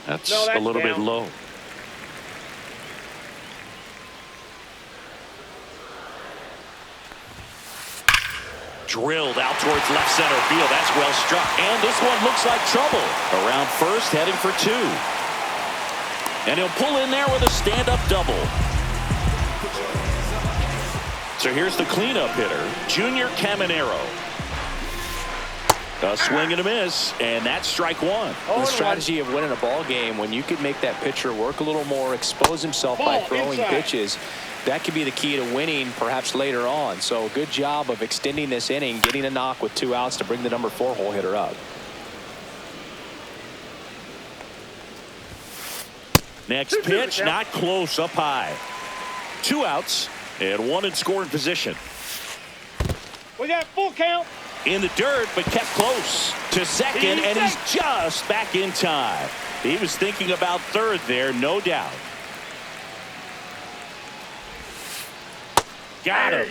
That's a little bit low. Drilled out towards left center field. That's well struck. And this one looks like trouble. Around first, heading for 2. And he'll pull in there with a stand-up double. So here's the cleanup hitter, Junior Caminero. A swing and a miss, and that's strike 1. The strategy of winning a ball game, when you could make that pitcher work a little more, expose himself by throwing pitches, that could be the key to winning perhaps later on. So good job of extending this inning, getting a knock with 2 outs to bring the number 4 hole hitter up. Next pitch, not close, up high. 2 outs and 1 in scoring position. We got full count. In the dirt, but kept close to second, and he's just back in time. He was thinking about third there, no doubt. Got him.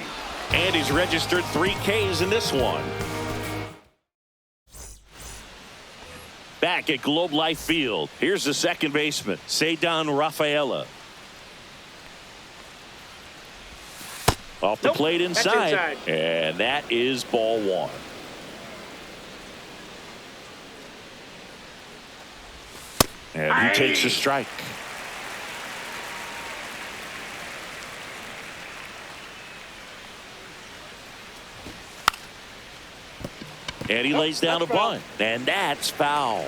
And he's registered 3 Ks in this one. Back at Globe Life Field, here's the second baseman, Ceddanne Rafaela. Off the plate inside, and that is ball 1. And he takes a strike. And he lays down a bunt, and that's foul.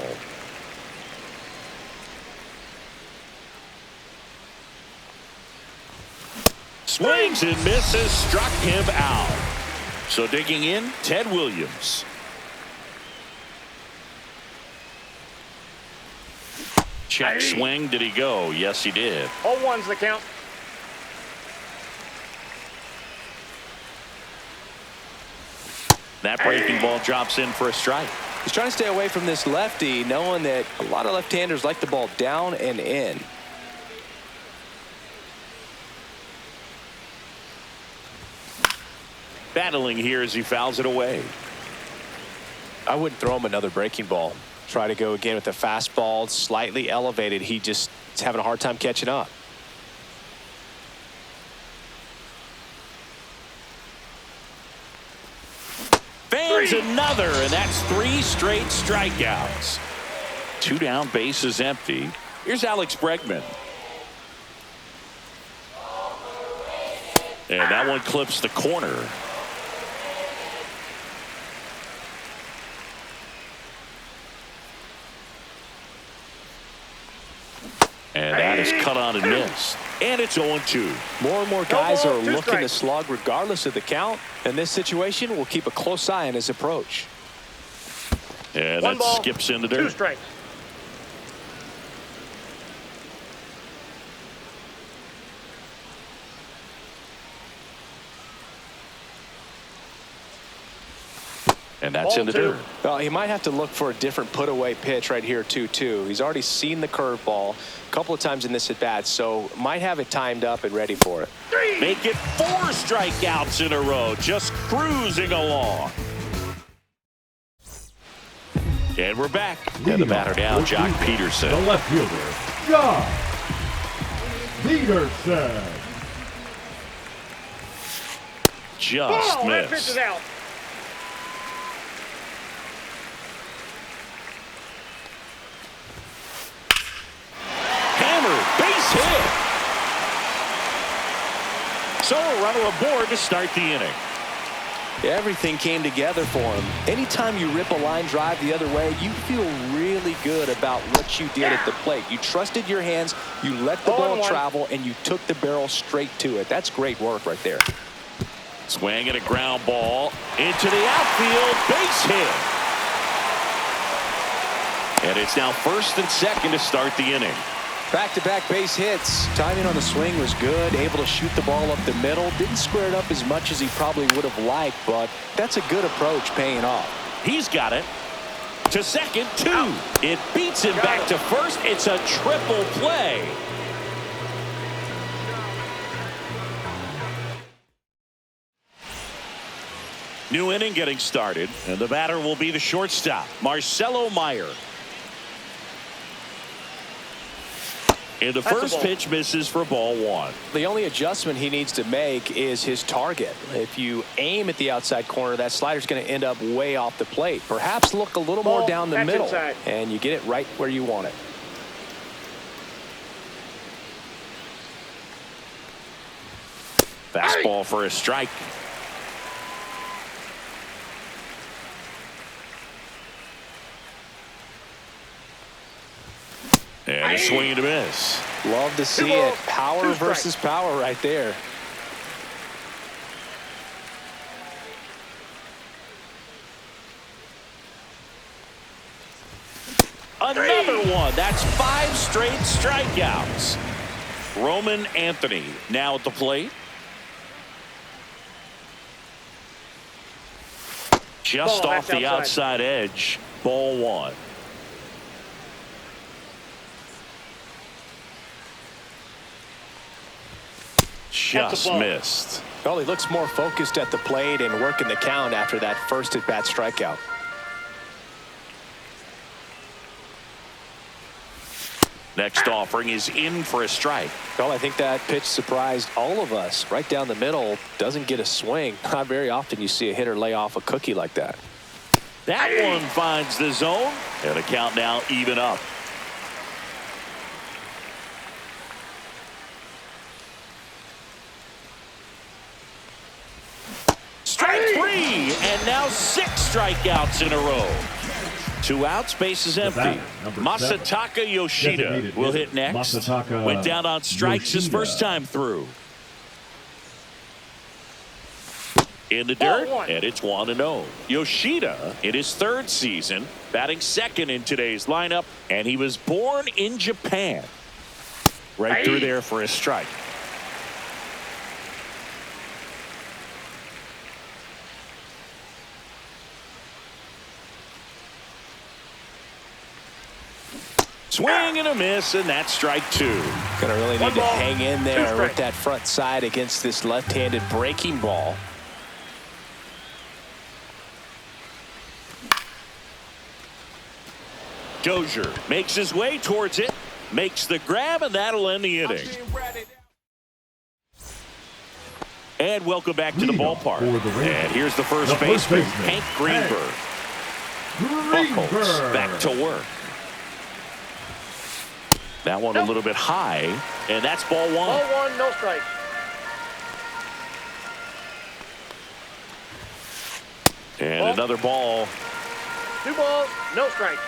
Swings and misses, struck him out. So digging in, Ted Williams. Check swing. Did he go? Yes, he did. 0-1's the count. That breaking ball drops in for a strike. He's trying to stay away from this lefty, knowing that a lot of left-handers like the ball down and in. Battling here as he fouls it away. I wouldn't throw him another breaking ball. Try to go again with the fastball, slightly elevated. He just is having a hard time catching up. Fans another, and that's 3 straight strikeouts. 2 down, bases empty. Here's Alex Bregman. And that one clips the corner. And that is cut on and missed. And it's 0-2. More and more guys are looking to slug regardless of the count. In this situation, we'll keep a close eye on his approach. And that skips into dirt. 2 strikes. And that's in the dirt. Well, he might have to look for a different put-away pitch right here, 2-2. He's already seen the curveball a couple of times in this at-bat, so might have it timed up and ready for it. Make it 4 strikeouts in a row, just cruising along. And we're back. And the batter down, Jock Peterson. The left fielder, Jock Peterson. Just That pitch is missed. out. Base hit. So a runner aboard to start the inning. Everything came together for him. Anytime you rip a line drive the other way, you feel really good about what you did at the plate. You trusted your hands, you let the ball travel, and you took the barrel straight to it. That's great work right there. Swing and a ground ball into the outfield. Base hit. And it's now first and second to start the inning. Back-to-back base hits. Timing on the swing was good. Able to shoot the ball up the middle. Didn't square it up as much as he probably would have liked, but that's a good approach paying off. He's got it. To second, 2. It beats him back to first. It's a triple play. New inning getting started, and the batter will be the shortstop, Marcelo Meyer. And the That's a first ball. pitch misses for ball one. The only adjustment he needs to make is his target. If you aim at the outside corner, that slider's going to end up way off the plate. Perhaps look a little more Ball. down the That's middle, inside. and you get it right where you want it. Fastball for a strike. And a swing and a miss. Love to see balls, it. Power two strikes. versus power right there. Another one. That's 5 straight strikeouts. Roman Anthony now at the plate. Just Ball, off that's the outside edge. Ball one. Just ball. missed. Well, he looks more focused at the plate and working the count after that first at-bat strikeout. Next offering is in for a strike. Well, I think that pitch surprised all of us. Right down the middle, doesn't get a swing. Not very often you see a hitter lay off a cookie like that. That one finds the zone, and the count now even up. Strike 3, and now 6 strikeouts in a row. 2 outs, base is empty. batter, number Masataka Yoshida Designated will hitter, hit next. Masataka Went down on strikes his Yoshida. first time through. In the Ball dirt, one. and it's 1-0. Yoshida in his 3rd season, batting second in today's lineup, and he was born in Japan. Right through there for a strike. Swing and a miss, and that's strike 2. Gonna really One need to ball, hang in two there with strikes. that front side against this left-handed breaking ball. Dozier makes his way towards it, makes the grab, and that'll end the inning. And welcome back to the Leadoff ballpark. for the Rangers, And here's the first the first baseman, baseman, Hank Greenberg. Bucholz Greenberg. back to work. That one a little bit high, and that's ball one. Ball one, no strike. And Ball. another ball. 2 balls, no strike.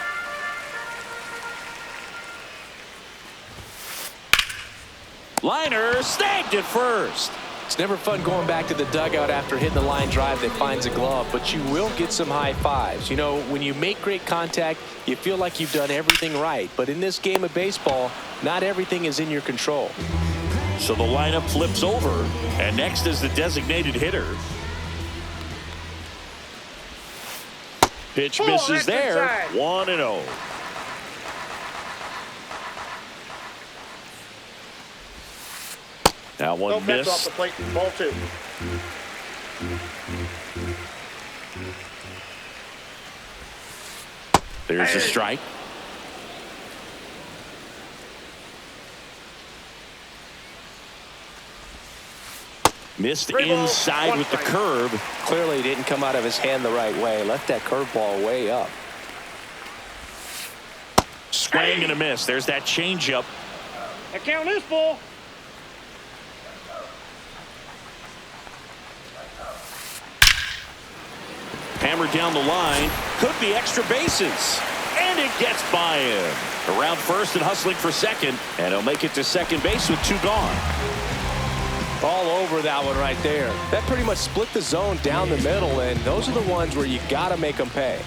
Liner snagged at first. It's never fun going back to the dugout after hitting the line drive that finds a glove, but you will get some high fives. You know, when you make great contact, you feel like you've done everything right. But in this game of baseball, not everything is in your control. So the lineup flips over, and next is the designated hitter. Pitch Oh, misses that's there. inside. 1-0. That No one pitch off missed. the plate. Ball 2. There's a strike. Missed 3 balls, inside 1 with the strike. curve. Clearly didn't come out of his hand the right way. Left that curveball way up. Swing and a miss. There's that changeup. The count is full. Hammered down the line. Could be extra bases. And it gets by him. Around first and hustling for second. And he'll make it to second base with 2 gone. All over that one right there. That pretty much split the zone down the middle, and those are the ones where you got to make them pay.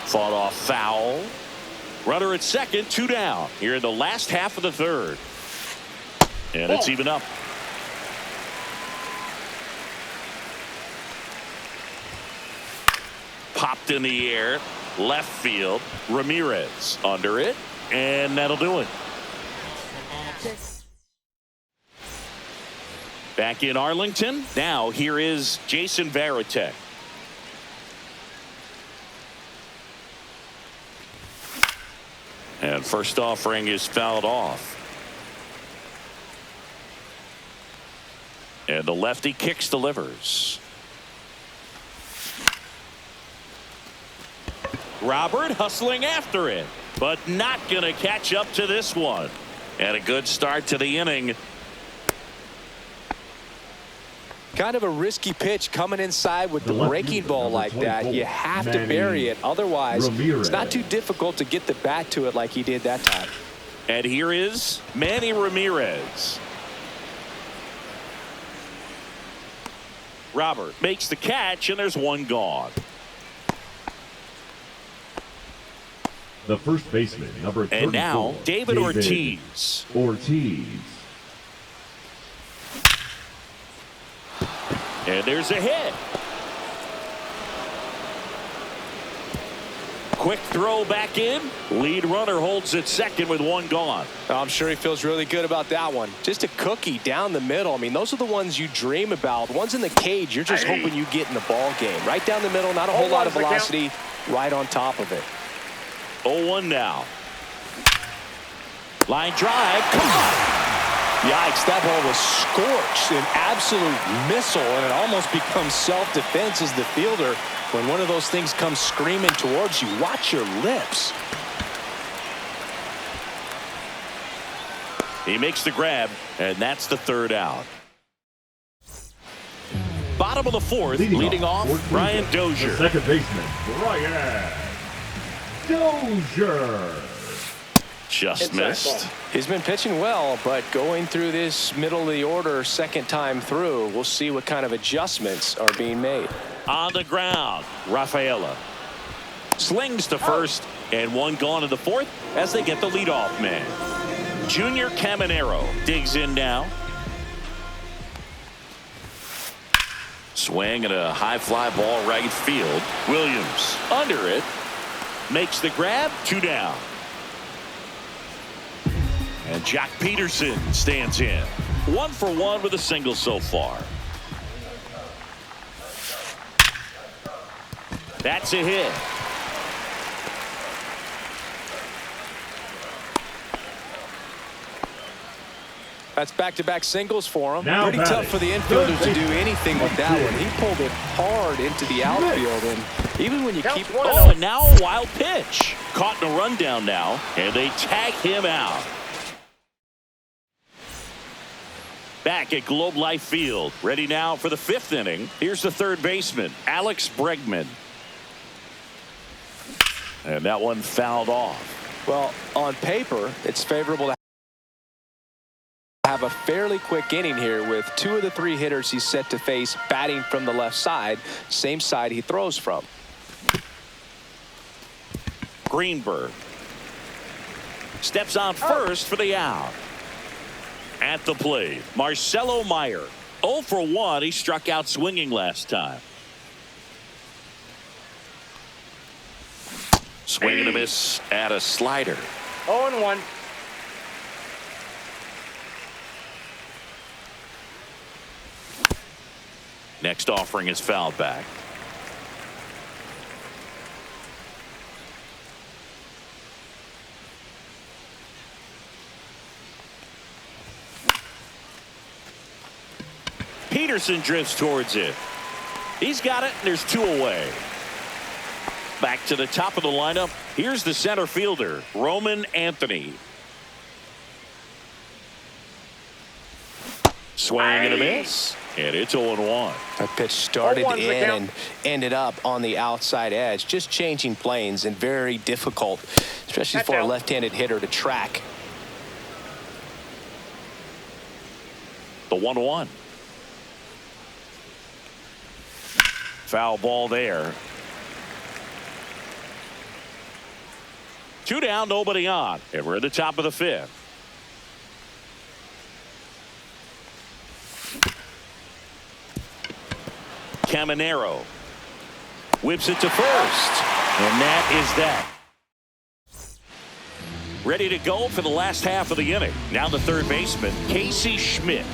Fought off foul. Runner at second, 2 down. Here in the last half of the 3rd. And it's even up. Popped in the air. Left field. Ramirez under it. And that'll do it. Back in Arlington. Now here is Jason Varitek. And first offering is fouled off. And the lefty kicks, delivers. Robert hustling after it, but not going to catch up to this one. And a good start to the inning. Kind of a risky pitch coming inside with the breaking ball like that. You have to bury it. Otherwise, it's not too difficult to get the bat to it like he did that time. And here is Manny Ramirez. Robert makes the catch, and there's one gone. The first baseman, number 34. And now, David Ortiz. And there's a hit. Quick throw back in. Lead runner holds at second with one gone. I'm sure he feels really good about that one. Just a cookie down the middle. I mean, those are the ones you dream about. The ones in the cage, you're just hoping you get in the ball game. Right down the middle, not a whole lot of velocity, right on top of it. 0-1 now. Line drive. Come on. Yikes, that ball was scorched, an absolute missile, and it almost becomes self-defense as the fielder. When one of those things comes screaming towards you, watch your lips. He makes the grab, and that's the third out. Bottom of the fourth, leading off Brian Dozier. The second baseman, Brian Dozier. Just missed. He's been pitching well, but going through this middle of the order second time through, we'll see what kind of adjustments are being made. On the ground, Rafaela slings to first, and one gone in the fourth as they get the leadoff man. Junior Caminero digs in now. Swing and a high fly ball right field. Williams under it. Makes the grab, 2 down. And Jack Peterson stands in. 1 for 1 with a single so far. That's a hit. That's back-to-back singles for him. Now Pretty tough for the infielders to do anything with that one. He pulled it hard into the outfield, and even when you keep... Oh, and now a wild pitch. Caught in a rundown now, and they tag him out. Back at Globe Life Field, ready now for the 5th inning. Here's the third baseman, Alex Bregman. And that one fouled off. Well, on paper, it's favorable to have a fairly quick inning here with 2 of the 3 hitters he's set to face batting from the left side, same side he throws from. Greenberg steps on first for the out. At the plate, Marcelo Meyer. 0 for 1. He struck out swinging last time. Swing and a miss at a slider. 0-1. Next offering is fouled back. Peterson drifts towards it. He's got it, and there's 2 away. Back to the top of the lineup. Here's the center fielder, Roman Anthony. Swing and a miss. And it's 0-1. That pitch started in and ended up on the outside edge. Just changing planes and very difficult, especially for a left-handed hitter to track. The 1-1. Foul ball there. 2 down, nobody on. And we're at the top of the 5th. Caminero whips it to first. And that is that. Ready to go for the last half of the inning. Now the third baseman, Casey Schmidt.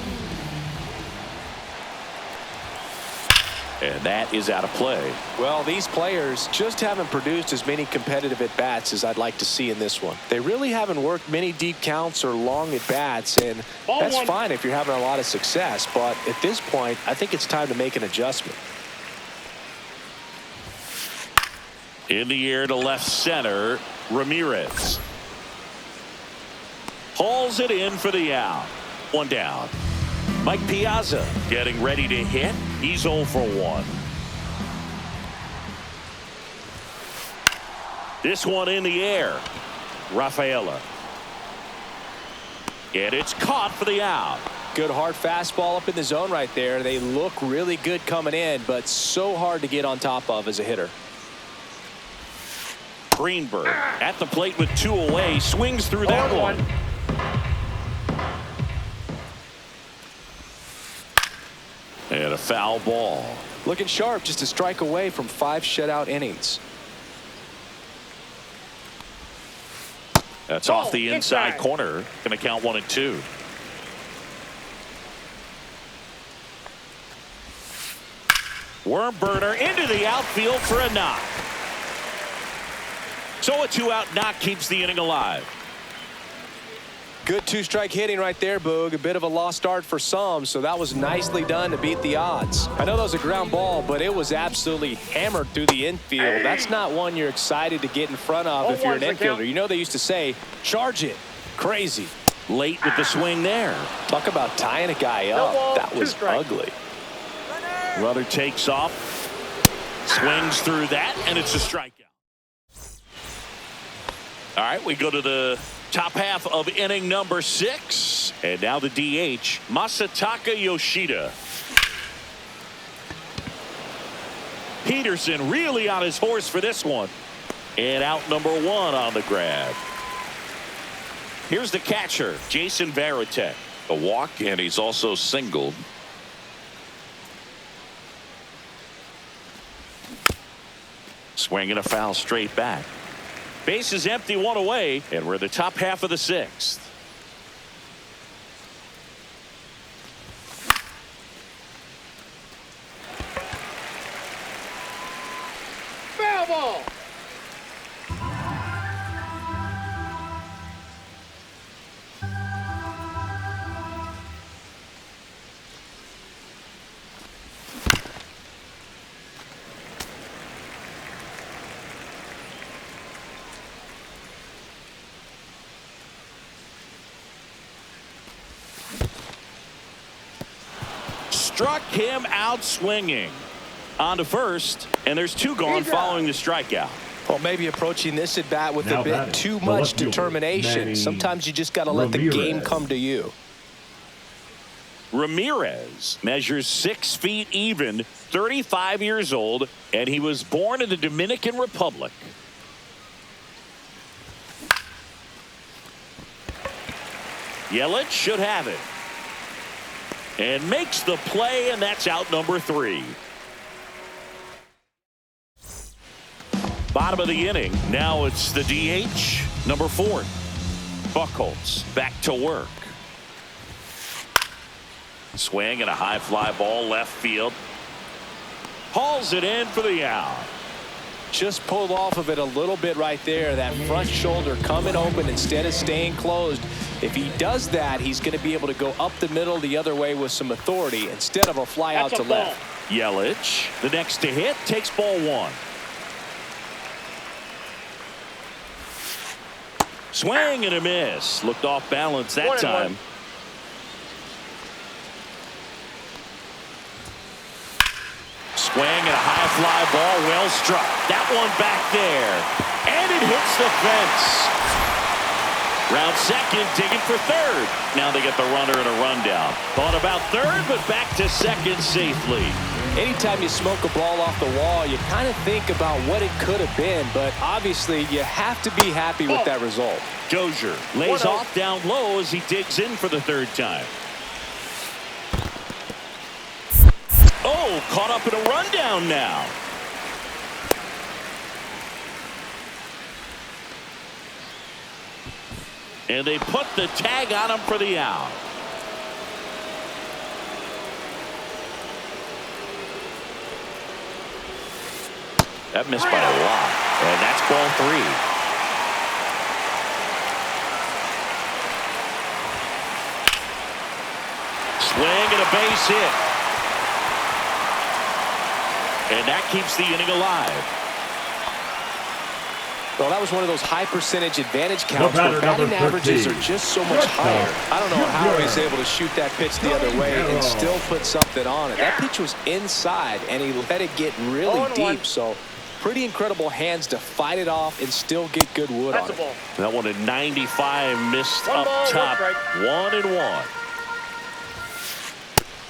And that is out of play. Well, these players just haven't produced as many competitive at-bats as I'd like to see in this one. They really haven't worked many deep counts or long at-bats, and that's fine if you're having a lot of success. But at this point, I think it's time to make an adjustment. In the air to left center, Ramirez. Hauls it in for the out. One down. Mike Piazza getting ready to hit. He's 0 for 1. This one in the air. Rafaela. And it's caught for the out. Good hard fastball up in the zone right there. They look really good coming in, but so hard to get on top of as a hitter. Greenberg at the plate with 2 away. Swings through that one. And a foul ball. Looking sharp, just a strike away from 5 shutout innings. That's off the inside corner. Going to count 1 and 2. Worm burner into the outfield for a knock. So a 2-out knock keeps the inning alive. Good 2-strike hitting right there, Boog. A bit of a lost start for some, so that was nicely done to beat the odds. I know that was a ground ball, but it was absolutely hammered through the infield. That's not one you're excited to get in front of if you're an infielder. You know they used to say, charge it. Crazy. Late with the swing there. Talk about tying a guy up. That was ugly. Runner takes off. Swings through that, and it's a strikeout. All right, we go to the top half of inning number 6. And now the DH, Masataka Yoshida. Peterson really on his horse for this one. And out number 1 on the grab. Here's the catcher, Jason Varitek. A walk, and he's also singled. Swinging a foul straight back. Base is empty, 1 away, and we're in the top half of the 6th. Foul ball. Struck him out swinging. On to first, and there's 2 gone following the strikeout. Well, maybe approaching this at bat with Now a bit too much determination. Sometimes you just got to let the game come to you. Ramirez measures 6 feet even, 35 years old, and he was born in the Dominican Republic. Yelich should have it. And makes the play, and that's out number 3. Bottom of the inning. Now it's the DH, number 4. Bucholz back to work. Swing and a high fly ball left field. Hauls it in for the out. Just pulled off of it a little bit right there. That front shoulder coming open instead of staying closed. If he does that, he's going to be able to go up the middle the other way with some authority instead of a fly out to left. Yelich, the next to hit, takes ball 1. Swing and a miss. Looked off balance that time. Swing and a high fly ball, well struck. That one back there, and it hits the fence. Round second, digging for third. Now they get the runner and a rundown. Thought about third, but back to second safely. Anytime you smoke a ball off the wall, you kind of think about what it could have been, but obviously you have to be happy with that result. Dozier lays off down low as he digs in for the 3rd time. Oh, caught up in a rundown now. And they put the tag on him for the out. That missed by a lot. And that's ball 3. Swing and a base hit. And that keeps the inning alive. Well, that was one of those high percentage advantage counts batter, where batting number averages 13. are just so much higher. I don't know how he's able to shoot that pitch the other way and still put something on it. That pitch was inside, and he let it get really deep. So pretty incredible hands to fight it off and still get good wood on it. That one at 95 missed up top. 1-1.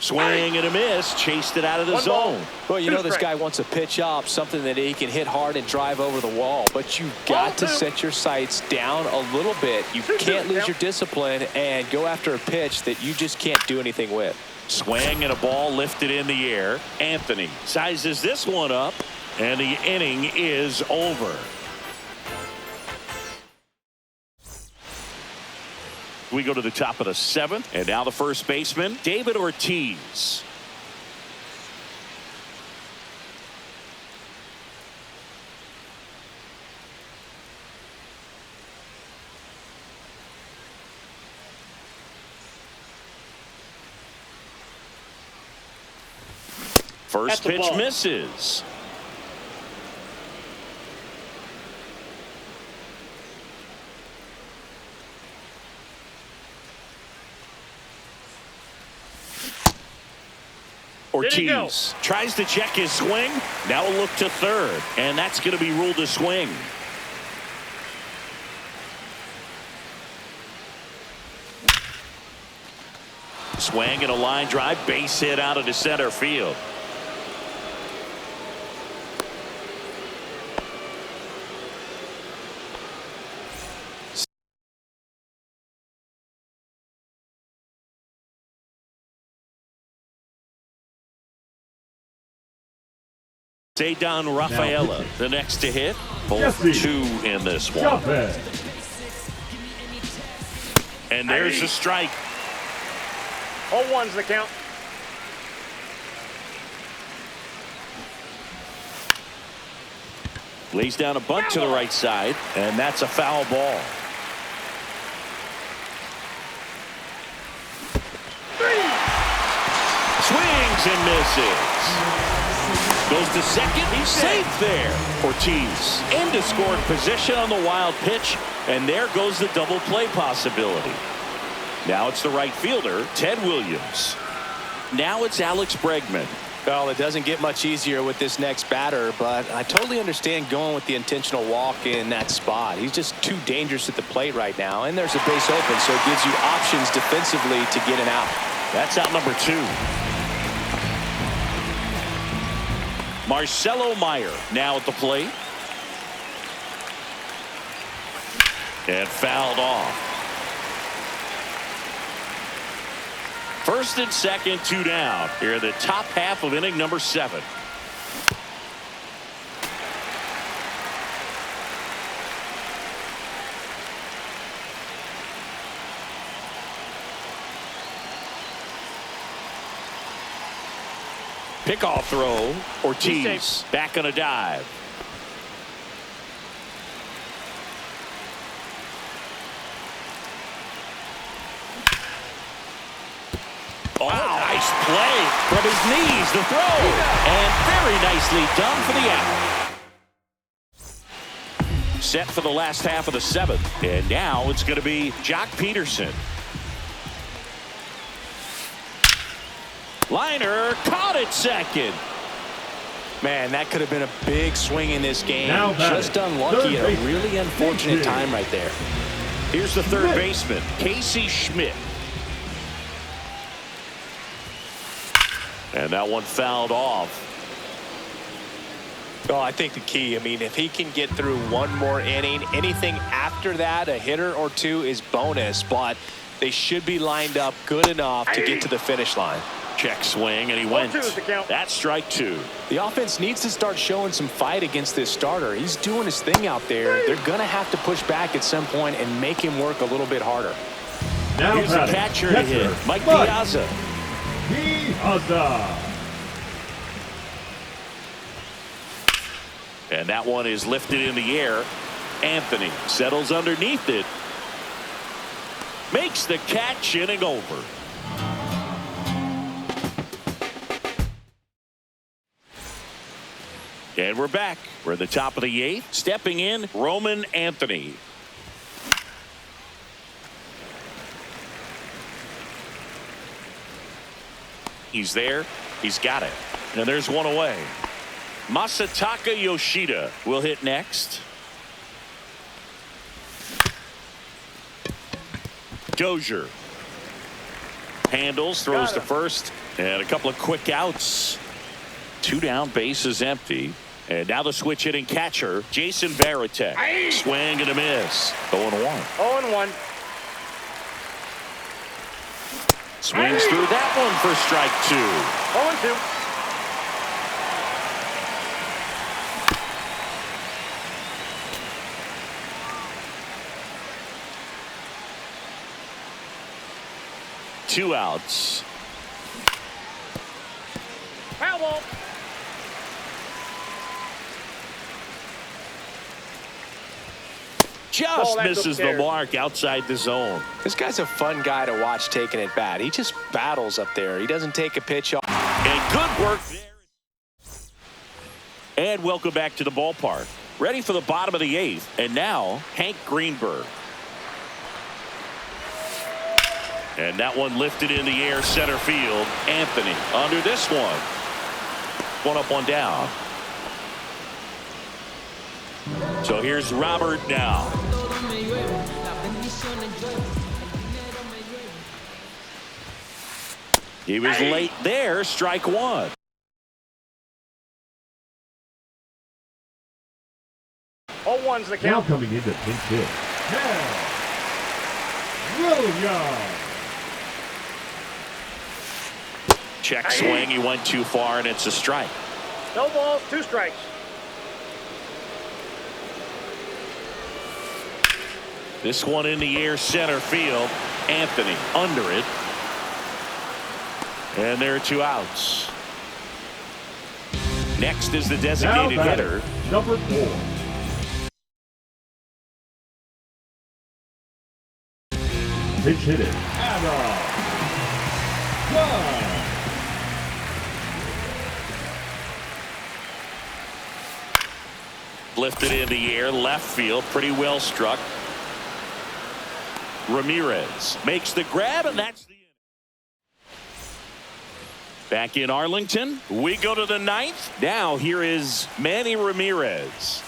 Swing and a miss, chased it out of the zone. Well, you know this guy wants a pitch up, something that he can hit hard and drive over the wall. But you've got to set your sights down a little bit. You can't lose your discipline and go after a pitch that you just can't do anything with. Swing and a ball lifted in the air. Anthony sizes this one up, and the inning is over. We go to the top of the 7th, and now the first baseman, David Ortiz. First pitch misses. Ortiz tries to check his swing. Now a look to third, and that's going to be ruled a swing. Swing and a line drive, base hit out into center field. Cedar Rafaela, the next to hit. 0 for 2 in this one. And there's a strike. 0-1's the count. Lays down a bunt to the right side, and that's a foul ball. Swings and misses. Goes to second. He's safe there. Ortiz into scoring position on the wild pitch, and there goes the double play possibility. Now it's the right fielder, Ted Williams. Now it's Alex Bregman. Well, it doesn't get much easier with this next batter, but I totally understand going with the intentional walk in that spot. He's just too dangerous at the plate right now, and there's a base open, so it gives you options defensively to get an out. That's out number 2. Marcelo Meyer now at the plate. And fouled off. First and second, 2 down. Here in the top half of inning number 7. Pickoff throw. Ortiz back on a dive. Oh, nice play from his knees. The throw. And very nicely done for the out. Set for the last half of the 7th. And now it's going to be Jock Peterson. Liner caught at second. Man, that could have been a big swing in this game. Now just unlucky at a really unfortunate time right there. Here's the third baseman, Casey Schmidt. And that one fouled off. Well, I think the key, I mean, if he can get through one more inning, anything after that, a hitter or 2 is bonus, but they should be lined up good enough to get to the finish line. Check swing, and he went. That's strike 2. The offense needs to start showing some fight against this starter. He's doing his thing out there. They're going to have to push back at some point and make him work a little bit harder. Now here's the catcher to hit, Mike Piazza. And that one is lifted in the air. Anthony settles underneath it. Makes the catch, inning over. And we're back. We're at the top of the 8th. Stepping in, Roman Anthony. He's there. He's got it. And there's one away. Masataka Yoshida will hit next. Dozier handles, throws to first, and a couple of quick outs. 2 down, bases empty. And now the switch hitting catcher, Jason Varitek. Swing and a miss. 0-1. 0-1. Swings through that one for strike 2. 0-2. Two outs. Foul ball. Just misses the mark outside the zone. This guy's a fun guy to watch taking at bat. He just battles up there. He doesn't take a pitch off. And good work there. And welcome back to the ballpark. Ready for the bottom of the 8th. And now, Hank Greenberg. And that one lifted in the air, center field. Anthony under this one. One up, one down. So here's Robert now. He was late there, strike 1. Oh, one's the Now count. coming into pinch hit. Williams. Check swing. He went too far, and it's a strike. No balls, 2 strikes. This one in the air, center field. Anthony under it. And there are 2 outs. Next is the designated Now hitter. Number 4. Pitch hitting. Adam. Lifted in the air, left field, pretty well struck. Ramirez makes the grab, and that's the inning. Back in Arlington, we go to the 9th. Now here is Manny Ramirez.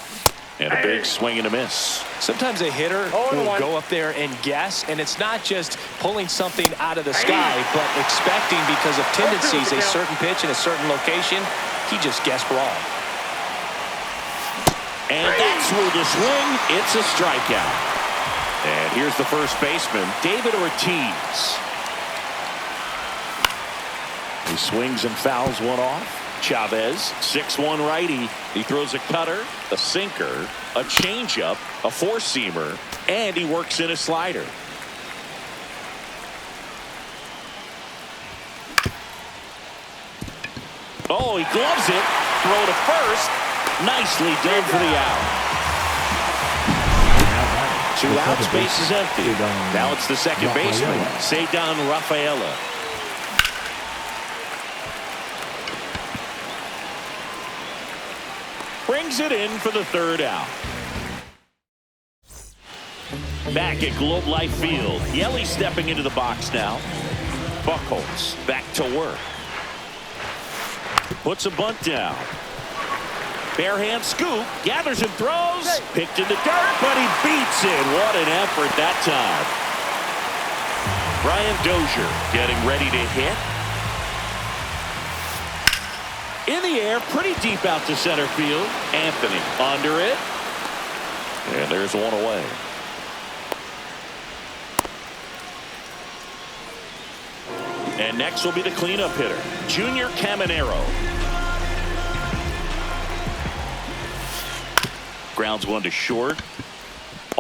And a big swing and a miss. Sometimes a hitter will go up there and guess, and it's not just pulling something out of the sky, but expecting because of tendencies a certain pitch in a certain location. He just guessed wrong. And that's where the swing. It's a strikeout. And here's the first baseman, David Ortiz. He swings and fouls one off. Chavez, 6'1" righty. He throws a cutter, a sinker, a changeup, a four-seamer, and he works in a slider. Oh, he gloves it. Throw to first. Nicely done for the out. 2 outs, base is empty. Now it's the second baseman, Ceddanne Rafaela. Brings it in for the 3rd out. Back at Globe Life Field. Yelly stepping into the box now. Bucholz back to work. Puts a bunt down. Bare hand scoop, gathers and throws. Picked in the dirt, but he beats it. What an effort that time. Brian Dozier getting ready to hit. In the air, pretty deep out to center field. Anthony under it. And there's one away. And next will be the cleanup hitter, Junior Caminero. Grounds one to short.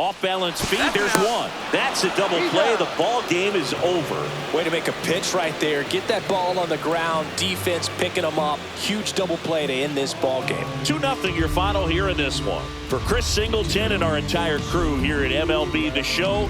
Off-balance feed, there's one. That's a double play. The ball game is over. Way to make a pitch right there. Get that ball on the ground. Defense picking them up. Huge double play to end this ball game. 2-0 your final here in this one. For Chris Singleton and our entire crew here at MLB The Show,